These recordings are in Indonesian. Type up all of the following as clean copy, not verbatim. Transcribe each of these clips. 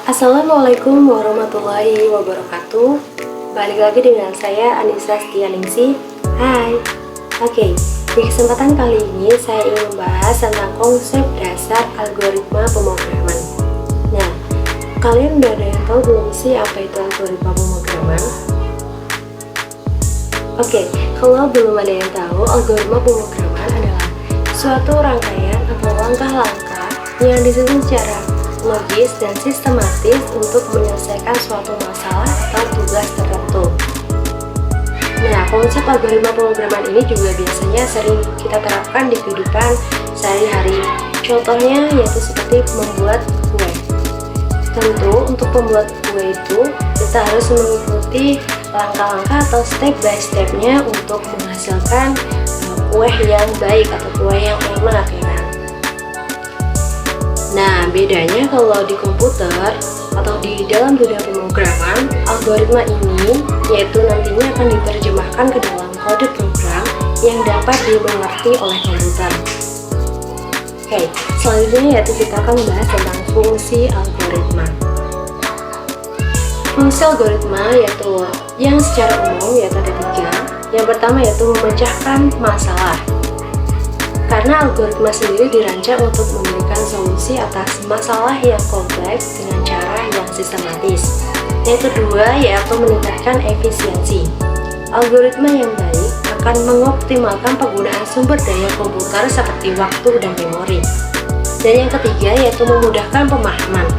Assalamualaikum warahmatullahi wabarakatuh. Balik lagi dengan saya Anissa Setianingsih. Hai. Oke, di kesempatan kali ini saya ingin membahas tentang konsep dasar algoritma pemrograman. Nah, kalian udah ada yang tahu belum sih apa itu algoritma pemrograman? Oke, kalau belum ada yang tahu, algoritma pemrograman adalah suatu rangkaian atau langkah-langkah yang disusun secara logis dan sistematis untuk menyelesaikan suatu masalah atau tugas tertentu. Nah, konsep algoritma pemrograman ini juga biasanya sering kita terapkan di kehidupan sehari-hari. Contohnya yaitu seperti membuat kue. Tentu untuk membuat kue itu kita harus mengikuti langkah-langkah atau step by stepnya untuk menghasilkan kue yang baik atau kue yang enak, ya kan? Nah, bedanya kalau di komputer atau di dalam dunia pemrograman, algoritma ini yaitu nantinya akan diterjemahkan ke dalam kode program yang dapat dimengerti oleh komputer. Oke, selanjutnya yaitu kita akan membahas tentang fungsi algoritma. Fungsi algoritma yaitu yang secara umum yaitu ada tiga. Yang pertama yaitu memecahkan masalah. Karena algoritma sendiri dirancang untuk memberikan solusi atas masalah yang kompleks dengan cara yang sistematis. Yang kedua yaitu meningkatkan efisiensi. Algoritma yang baik akan mengoptimalkan penggunaan sumber daya komputer seperti waktu dan memori. Dan yang ketiga yaitu memudahkan pemahaman.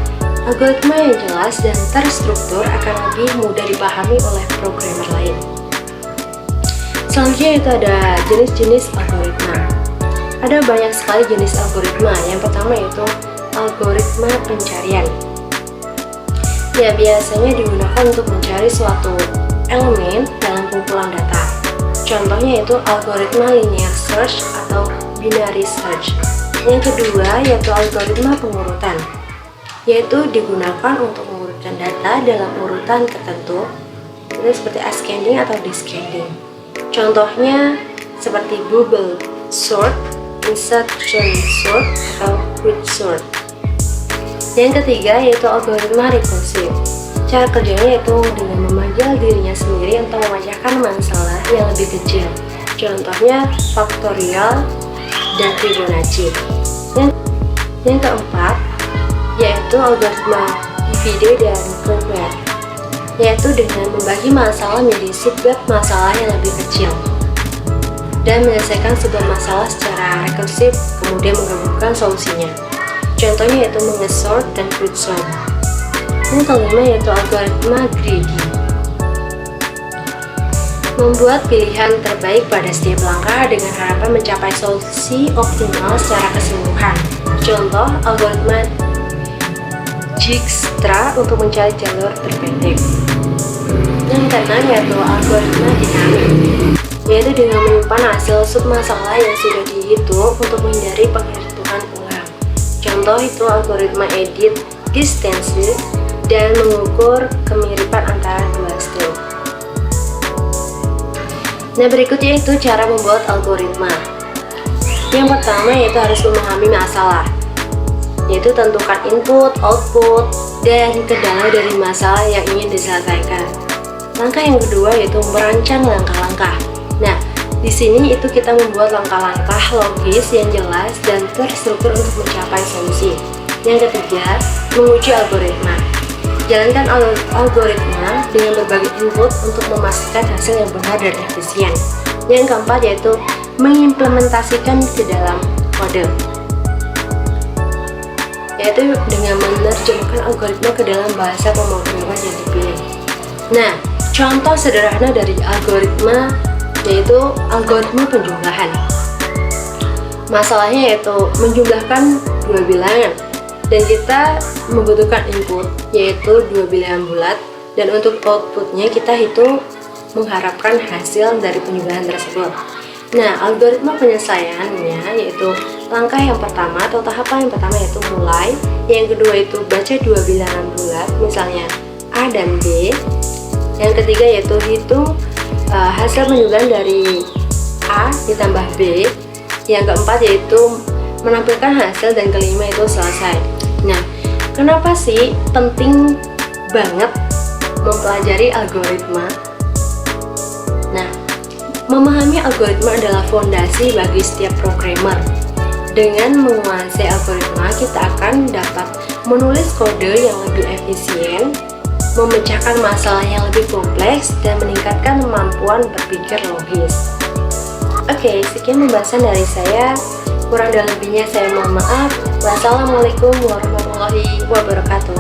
Algoritma yang jelas dan terstruktur akan lebih mudah dipahami oleh programmer lain. Selanjutnya itu ada jenis-jenis algoritma. Ada banyak sekali jenis algoritma. Yang pertama yaitu algoritma pencarian. Ya, biasanya digunakan untuk mencari suatu elemen dalam kumpulan data. Contohnya yaitu algoritma linear search atau binary search. Yang kedua yaitu algoritma pengurutan, yaitu digunakan untuk mengurutkan data dalam urutan tertentu, itu seperti ascending atau descending. Contohnya seperti bubble sort, insertion sort, atau grid sort. Yang ketiga yaitu algoritma rekursif. Cara kerjanya yaitu dengan memanggil dirinya sendiri untuk memecahkan masalah yang lebih kecil. Contohnya faktorial dan Fibonacci. Yang keempat yaitu algoritma divide dan conquer, yaitu dengan membagi masalah menjadi subbab masalah yang lebih kecil dan menyelesaikan sebuah masalah secara rekursif, kemudian menggabungkan solusinya. Contohnya yaitu mengesort dan grid sort. Yang kelima yaitu algoritma greedy, membuat pilihan terbaik pada setiap langkah dengan harapan mencapai solusi optimal secara keseluruhan. Contoh algoritma Dijkstra untuk mencari jalur terpendek. Yang keenam yaitu algoritma dinamik, yaitu dengan menyimpan hasil submasalah yang sudah dihitung untuk menghindari penghitungan ulang. Contoh itu algoritma edit distance dan mengukur kemiripan antara dua step. Nah, berikutnya itu cara membuat algoritma. Yang pertama yaitu harus memahami masalah, yaitu tentukan input, output, dan kendala dari masalah yang ingin diselesaikan. Langkah yang kedua yaitu merancang langkah-langkah. Nah, di sini itu kita membuat langkah-langkah logis yang jelas dan terstruktur untuk mencapai solusi. Yang ketiga, menguji algoritma. Jalankan algoritma dengan berbagai input untuk memastikan hasil yang benar dan efisien. Yang keempat yaitu mengimplementasikan ke dalam kode, yaitu dengan menerjemahkan algoritma ke dalam bahasa pemrograman yang dipilih. Nah, contoh sederhana dari algoritma yaitu algoritma penjumlahan. Masalahnya yaitu menjumlahkan dua bilangan dan kita membutuhkan input yaitu dua bilangan bulat, dan untuk outputnya kita hitung mengharapkan hasil dari penjumlahan tersebut. Nah, algoritma penyelesaiannya yaitu langkah yang pertama atau tahapan yang pertama yaitu mulai, yang kedua itu baca dua bilangan bulat misalnya A dan B, yang ketiga yaitu hitung hasil penjumlahan dari A ditambah B, yang keempat yaitu menampilkan hasil, dan kelima itu selesai. Nah, Kenapa sih penting banget mempelajari algoritma? Nah, memahami algoritma adalah fondasi bagi setiap programmer. Dengan menguasai algoritma, kita akan dapat menulis kode yang lebih efisien, memecahkan masalah yang lebih kompleks, dan meningkatkan kemampuan berpikir logis. Oke, sekian pembahasan dari saya. Kurang dan lebihnya saya mohon maaf. Wassalamualaikum warahmatullahi wabarakatuh.